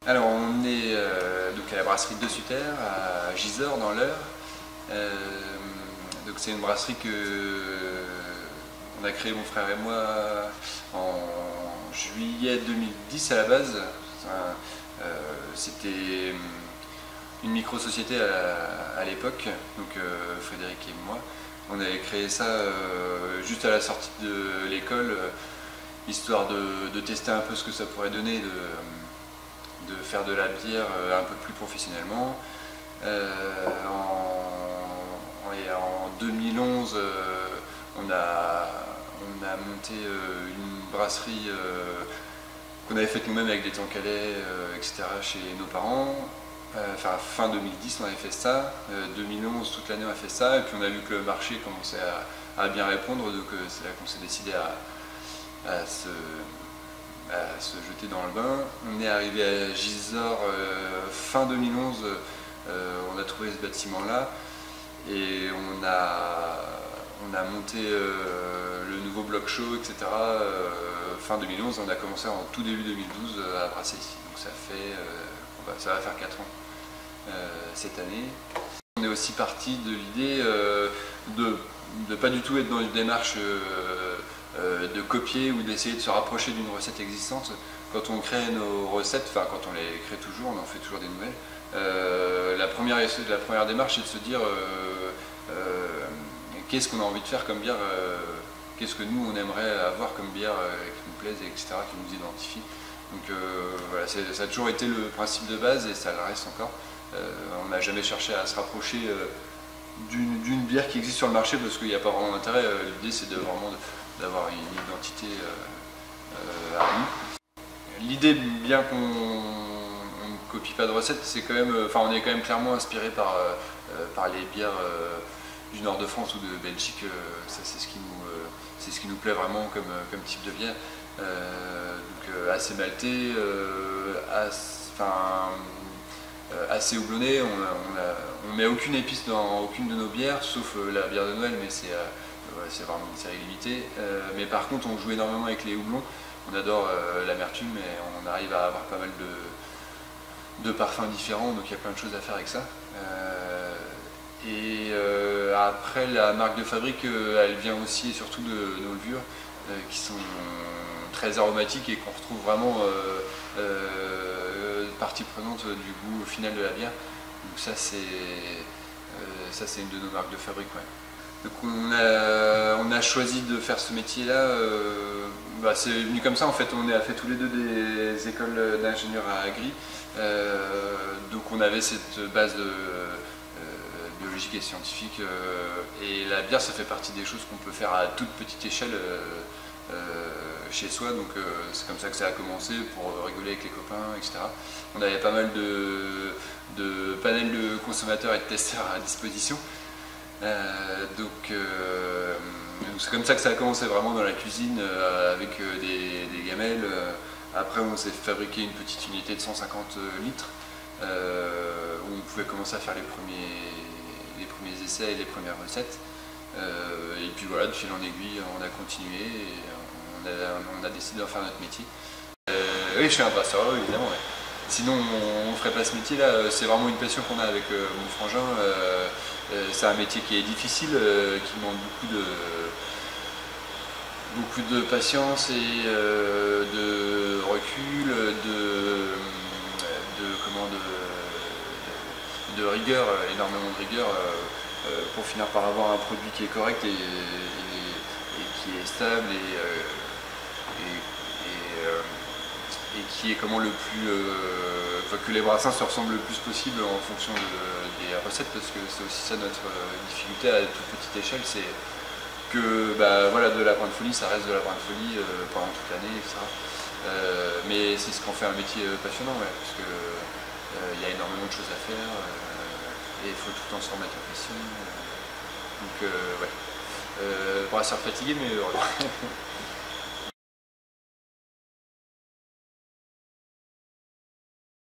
Alors on est donc à la brasserie de Sutter, à Gisors dans l'Eure. Donc c'est une brasserie que on a créée mon frère et moi en juillet 2010 à la base. C'était une micro-société à l'époque, donc Frédéric et moi. On avait créé ça juste à la sortie de l'école, histoire de tester un peu ce que ça pourrait donner, de faire de la bière un peu plus professionnellement. En 2011, on a monté une brasserie qu'on avait faite nous-mêmes avec des Tankhalais, etc. chez nos parents. Enfin, fin 2010, on avait fait ça. 2011, toute l'année, on a fait ça. Et puis on a vu que le marché commençait à bien répondre, donc c'est là qu'on s'est décidé à se jeter dans le bain. On est arrivé à Gisors fin 2011, on a trouvé ce bâtiment-là et on a monté le nouveau bloc chaud, etc. Fin 2011, on a commencé en tout début 2012 à brasser ici. Donc ça va faire 4 ans cette année. On est aussi parti de l'idée de pas du tout être dans une démarche de copier ou d'essayer de se rapprocher d'une recette existante. Quand on crée nos recettes, enfin quand on les crée toujours, on en fait toujours des nouvelles. La première démarche c'est de se dire qu'est-ce qu'on a envie de faire comme bière, qu'est-ce que nous on aimerait avoir comme bière qui nous plaise, etc., qui nous identifie. Donc voilà, ça a toujours été le principe de base et ça le reste encore. On n'a jamais cherché à se rapprocher d'une bière qui existe sur le marché parce qu'il n'y a pas vraiment d'intérêt. L'idée c'est vraiment d'avoir une identité à nous. L'idée, bien qu'on ne copie pas de recettes, c'est quand même, enfin on est quand même clairement inspiré par les bières du nord de France ou de Belgique. Ça c'est ce qui nous plaît vraiment comme type de bière. Donc assez maltais, assez houblonné. On met aucune épice dans aucune de nos bières, sauf la bière de Noël, mais c'est vraiment une série limitée. Mais par contre, on joue énormément avec les houblons. On adore l'amertume et on arrive à avoir pas mal de parfums différents, donc il y a plein de choses à faire avec ça. Après, la marque de fabrique, elle vient aussi et surtout de nos levures qui sont très aromatiques et qu'on retrouve vraiment partie prenante du goût final de la bière. Donc ça c'est une de nos marques de fabrique. Ouais. Donc on a choisi de faire ce métier-là. C'est venu comme ça en fait. On a fait tous les deux des écoles d'ingénieurs à Agri. Donc on avait cette base de biologique et scientifique. Et la bière, ça fait partie des choses qu'on peut faire à toute petite échelle chez soi. Donc c'est comme ça que ça a commencé, pour rigoler avec les copains, etc. On avait pas mal de panels de consommateurs et de testeurs à disposition. Donc c'est comme ça que ça a commencé vraiment dans la cuisine avec des gamelles. Après on s'est fabriqué une petite unité de 150 litres où on pouvait commencer à faire les premiers essais et les premières recettes. Et puis voilà, de fil en aiguille on a continué et on a décidé d'en faire notre métier. Oui, je suis un brasseur, évidemment. Ouais. Sinon on ne ferait pas ce métier là, c'est vraiment une passion qu'on a avec mon frangin. C'est un métier qui est difficile, qui demande beaucoup de patience et de recul, de rigueur, énormément de rigueur pour finir par avoir un produit qui est correct et qui est stable et qui est que les brassins se ressemblent le plus possible en fonction des recettes, parce que c'est aussi ça notre difficulté à toute petite échelle, c'est que voilà, de la brin de folie ça reste de la brin de folie pendant toute l'année, etc. Mais c'est ce qu'on fait un métier passionnant, ouais, parce que y a énormément de choses à faire et il faut tout le temps se remettre en question. Donc ouais, brasseur fatigué mais heureux.